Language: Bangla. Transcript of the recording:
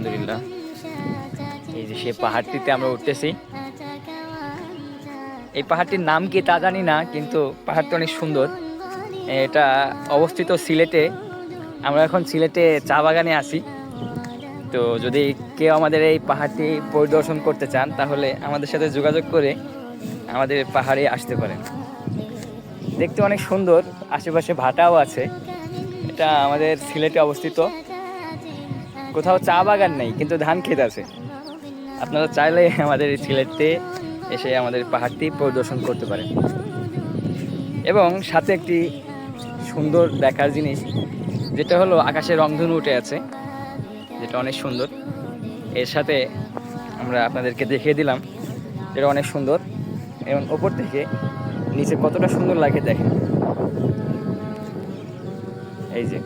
আলহামদুলিল্লাহ। এই যে সেই পাহাড়টিতে আমরা উঠতেছি। এই পাহাড়টির নাম কি তা জানি না, কিন্তু পাহাড়টি অনেক সুন্দর। এটা অবস্থিত সিলেটে। আমরা এখন সিলেটে চা বাগানে আছি। তো যদি কেউ আমাদের এই পাহাড়টি পরিদর্শন করতে চান, তাহলে আমাদের সাথে যোগাযোগ করে আমাদের পাহাড়ে আসতে পারেন। দেখতে অনেক সুন্দর, আশেপাশে ভাটাও আছে। এটা আমাদের সিলেটে অবস্থিত। কোথাও চা বাগান নেই, কিন্তু ধান ক্ষেত আছে। আপনারা চাইলে আমাদের এই সিলেটে এসে আমাদের পাহাড়টি পরিদর্শন করতে পারেন। এবং সাথে একটি সুন্দর দেখার জিনিস, যেটা হলো আকাশে রংধনু উঠে আছে, যেটা অনেক সুন্দর। এর সাথে আমরা আপনাদেরকে দেখিয়ে দিলাম, এটা অনেক সুন্দর। এবং ওপর থেকে নিচে কতটা সুন্দর লাগে দেখেন। এই যে